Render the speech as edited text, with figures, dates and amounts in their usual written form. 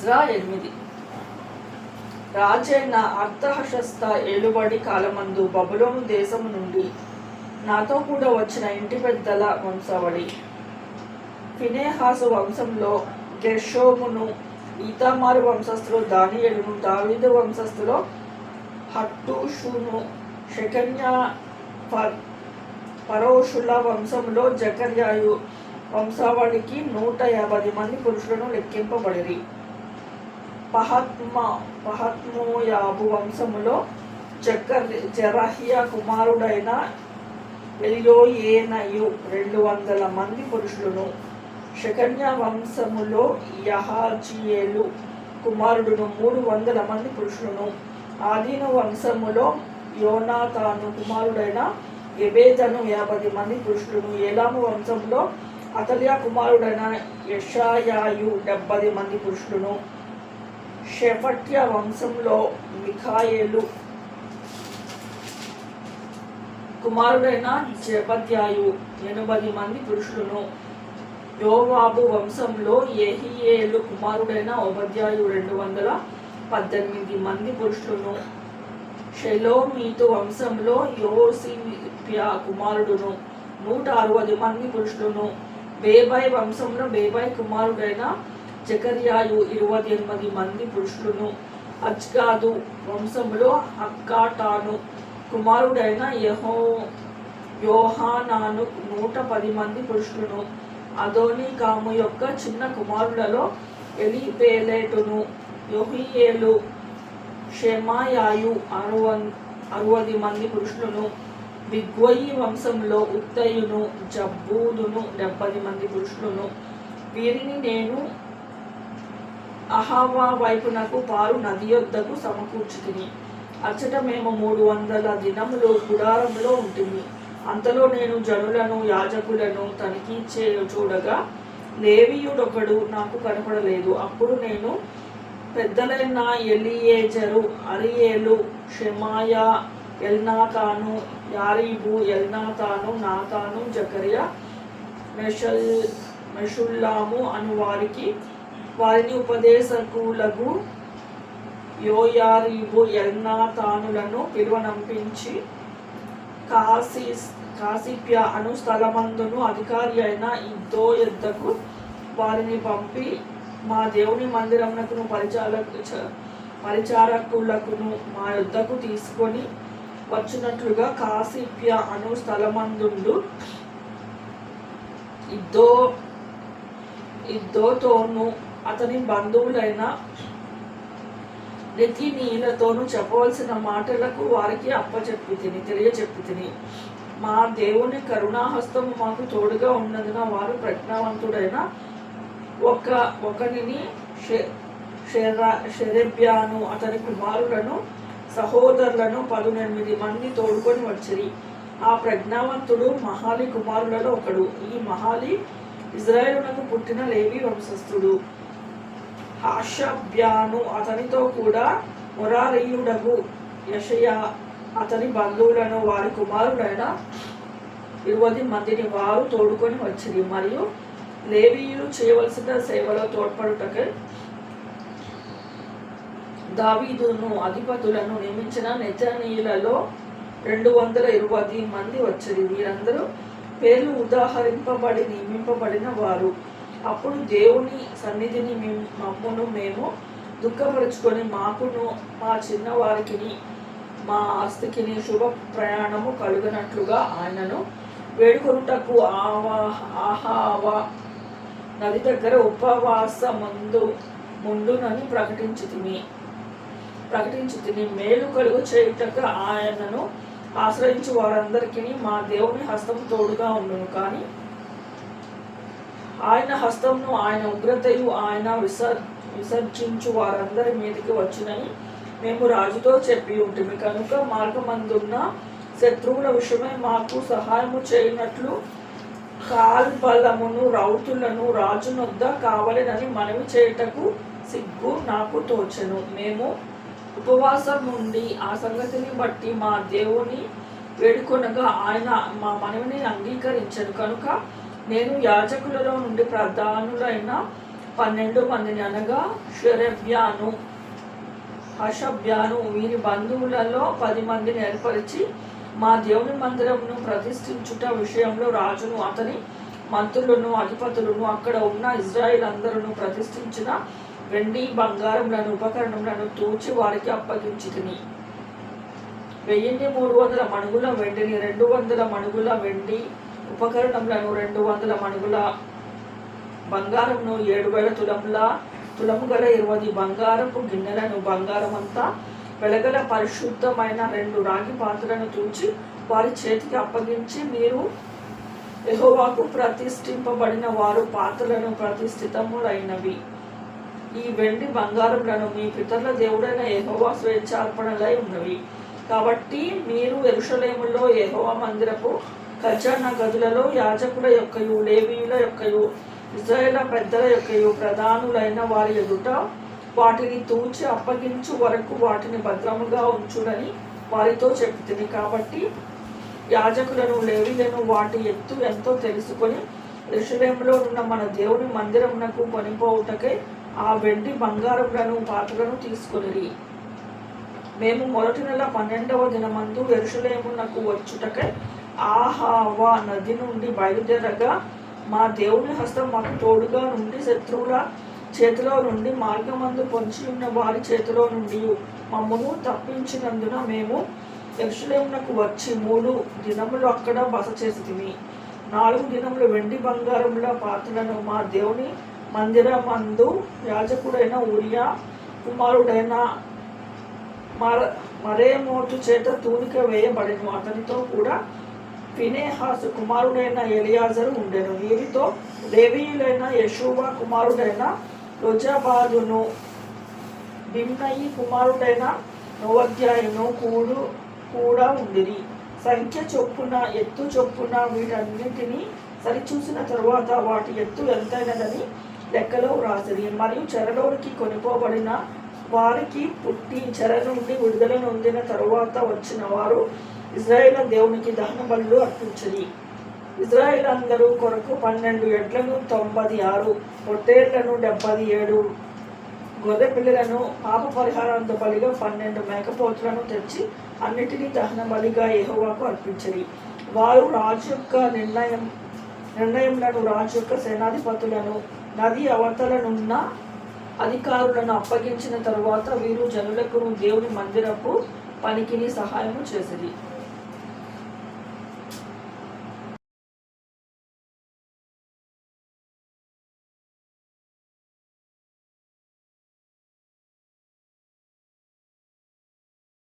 Ezra 8. రాజైన అర్తహషస్త ఏలుబడి కాలమందు బబులోను దేశము నుండి నాతో కూడా వచ్చిన ఇంటి పెద్దల వంశావళి. ఫినెహాసు వంశంలో గెర్షోమును, ఈతామారు వంశస్థులు దానియేలును, దావీదు వంశస్థులో హట్టూషును, షెకన్యా, పరోషుల వంశంలో జకర్యాయు వంశావళికి 150 మంది పురుషులను లెక్కింపబడిరి. పహత్మోయాబు వంశములో జెరహ్యా కుమారుడైన ఎల్యోయేనయు 200 మంది పురుషులను, షెకన్యా వంశములో యహాజియేలు కుమారుడును 300 మంది పురుషులను, ఆదీను వంశములో యోనాతాను కుమారుడైన ఎబేదను 50 మంది పురుషులను, ఏలాము వంశంలో అతల్యా కుమారుడైన యెషాయాయు 70 మంది పురుషులను, షెఫట్య వంశంలో మిఖాయేలు కుమారుడైన జెబద్యాయు 80 మంది పురుషులను, యోవాబు వంశంలో యెహీయేలు కుమారుడైన ఓబద్యాయు 218 మంది పురుషులను, షెలోమీతు వంశంలో యోసిప్యా కుమారుడును 160 మంది పురుషులను, బేబై వంశంలో బేబై కుమారుడైన జకర్యాయు 28 మంది పురుషులను, అజ్గాదు వంశంలో హక్కాటాను కుమారుడైన యోహానాను 110 మంది పురుషులను, అదోనీకాము యొక్క చిన్న కుమారులలో ఎలీపేలెటును, యెహీయేలు, షెమాయాయు 60 మంది పురుషులను, బిగ్వయి వంశంలో ఉత్తయును, జబ్బూదును 70 మంది పురుషులను. వీరిని నేను అహవా వైపునకు పారు నది యొద్దకు సమకూర్చితిని. అచ్చట మేము 300 దినములు గుడారంలో ఉంటుంది. అంతలో నేను జనులను యాజకులను తనిఖీ చూడగా లేవీయుడొకడు నాకు కనపడలేదు. అప్పుడు నేను పెద్దలైన ఎలియేజరు, అరియేలు, షెమాయా, ఎల్నాతాను, యారీబు, ఎల్నాతాను, నాతాను, జకర్యా, మెషుల్లాము అను వారిని ఉపదేశకులకు యోయారీబు, ఎల్నాతానులను పిలువనంపించి కాసిప్యా అను స్థలమందును అధికారి అయిన ఇద్దో యొద్దకు వారిని పంపి మా దేవుని మందిరమునకును పరిచారకులకును మా యొద్దకు తీసుకొని వచ్చినట్లుగా కాసిప్యా అను స్థలమందుండు ఇద్దోతోను అతని బంధువులైన నెతీనీయులతోనూ చెప్పవలసిన మాటలకు వారికి తెలియచెప్పితిని. మా దేవుని కరుణాహస్తము మాకు తోడుగా ఉన్నందున వారు ప్రజ్ఞావంతుడైన ఒకనిని షెరెబ్యాను అతని కుమారులను సహోదరులను 18 మంది తోడుకొని వచ్చిరి. ఆ ప్రజ్ఞావంతుడు మహాలి కుమారులలో ఒకడు. ఈ మహాలి ఇజ్రాయేలునకు పుట్టిన లేవి వంశస్థుడు. హాషబ్యాను అతనితో కూడా మొరారీయుడగు యెషయా అతని బంధువులను వారి కుమారులైన 20 మందిని వారు తోడుకొని వచ్చిరి. మరియు లేవీయులు చేయవలసిన సేవలో తోడ్పడుటకై దావీదును అధిపతులను నియమించిన నెతనీయులలో 220 మంది వచ్చిరి. వీరందరూ పేర్లు ఉదాహరింపబడి నియమింపబడిన వారు. అప్పుడు దేవుని సన్నిధిని మమ్మును మేము దుఃఖపరుచుకొని మాకును మా చిన్నవారికిని మా ఆస్తికిని శుభ ప్రయాణము కలుగునట్లుగా ఆయనను వేడుకొనుటకు ఆహావా నది దగ్గర ఉపవాస ముందునని ప్రకటించితిని. మేలు కలుగు చేయుటకు ఆయనను ఆశ్రయించు వారందరికీ మా దేవుని హస్తము తోడుగా ఉండును. కానీ ఆయన హస్తమును ఆయన ఉగ్రతయు ఆయన విసర్జించు వారందరి మీదకి వచ్చినని మేము రాజుతో చెప్పి ఉంటుంది. కనుక మార్గమందున్న శత్రువుల విషయమై మాకు సహాయము చేయనట్లు కాల్బలమును రౌతులను రాజునొద్ద కావలెనని మనవి చేయుటకు సిగ్గు నాకు తోచెను. మేము ఉపవాసం నుండి ఆ సంగతిని బట్టి మా దేవుని వేడుకొనగా ఆయన మా మనవిని అంగీకరించను. కనుక నేను యాజకులలో నుండి ప్రధానులైన 12 మందిని అనగా షెరెబ్యాను, హషబ్యాను వీరి బంధువులలో 10 మందిని ఏర్పరిచి మా దేవుని మందిరమును ప్రతిష్ఠించుట విషయంలో రాజును అతని మంత్రులను అధిపతులను అక్కడ ఉన్న ఇజ్రాయిల్ అందరూ ప్రతిష్ఠించిన వెండి బంగారములను ఉపకరణములను తూచి వారికి అప్పగించితిని. 1300 మణుగుల వెండిని, 200 మణుగుల వెండి ఉపకరణములను, 200 మణుగుల బంగారమును, 7000 తులము గల 20 బంగారపు గిన్నెలను, బంగారమంతా వెలగల పరిశుద్ధమైన 2 రాగి పాత్రలను తూచి వారి చేతికి అప్పగించి, మీరు యెహోవాకు ప్రతిష్ఠింపబడిన వారు పాత్రలను ప్రతిష్ఠితములైనవి. ఈ వెండి బంగారములను మీ పితరుల దేవుడైన యెహోవా స్వేచ్ఛార్పణలై ఉన్నవి. కాబట్టి మీరు యెరూషలేములో యెహోవా మందిరపు ఖజానా గదులలో యాజకుల యొక్కయు లేవీయుల యొక్కయు ఇశ్రాయేలు పెద్దల యొక్కయు ప్రధానులైన వారి ఎదుట వాటిని తూచి అప్పగించు వరకు వాటిని భద్రముగా ఉంచుడని వారితో చెప్తుంది. కాబట్టి యాజకులను లేవీయులను వాటి ఎత్తు ఎంతో తెలుసుకొని యెరూషలేములో ఉన్న మన దేవుని మందిరమునకు కొనిపోవుటకై ఆ వెండి బంగారములను పాత్రలను తీసుకొనిరి. మేము మొదటి నెల 12వ దినమందు యెరూషలేమునకు వచ్చుటకై ఆహావా నది నుండి బయలుదేరగా మా దేవుని హస్తం మాకు తోడుగా నుండి శత్రువుల చేతిలో నుండి మార్గమందు పొంచి ఉన్న వారి చేతిలో నుండి మమ్మను తప్పించినందున మేము యెరూషలేమునకు వచ్చి 3 దినములు అక్కడ బస చేసితిమి. 4 దినములు వెండి బంగారముల పాత్రలను మా దేవుని మందిరమందు యాజకుడైన ఊరియా కుమారుడైన మరేమోతు చేత తూనిక వేయబడెను. అతనితో కూడా ఫినెహాసు కుమారుడైన ఎలియాజరు ఉండెను. వీరితో లేవీయులైన యెషూవ కుమారుడైన యొజాబాదును, బిమ్నయి కుమారుడైన నోవద్యాయును కూడా ఉండిరి. సంఖ్య చొప్పున ఎత్తు చొప్పున వీటన్నిటినీ సరిచూసిన తరువాత వాటి ఎత్తు ఎంతైనదని లెక్కలో వ్రాసిరి. మరియు చెరలోనికి కొనిపోబడిన వారికి పుట్టి చెర నుండి విడుదల నొందిన తరువాత వచ్చిన వారు ఇశ్రాయేలు దేవునికి దహన బలులు అర్పించిరి. ఇశ్రాయేలు అందరూ కొరకు 12 ఎడ్లను, 96 పొట్టేళ్లను, 77 గొర్రె పిల్లలను, పాప పరిహారాంత బలిగా 12 మేకపోతులను తెచ్చి అన్నిటినీ దహన బలిగా యెహోవాకు అర్పించిరి. వారు రాజు యొక్క నిర్ణయములను, రాజు యొక్క సేనాధిపతులను, నది అవతలనున్న అధికారులను అప్పగించిన తరువాత వీరు జనులకు దేవుని మందిరపు పనికిని సహాయము చేసిరి.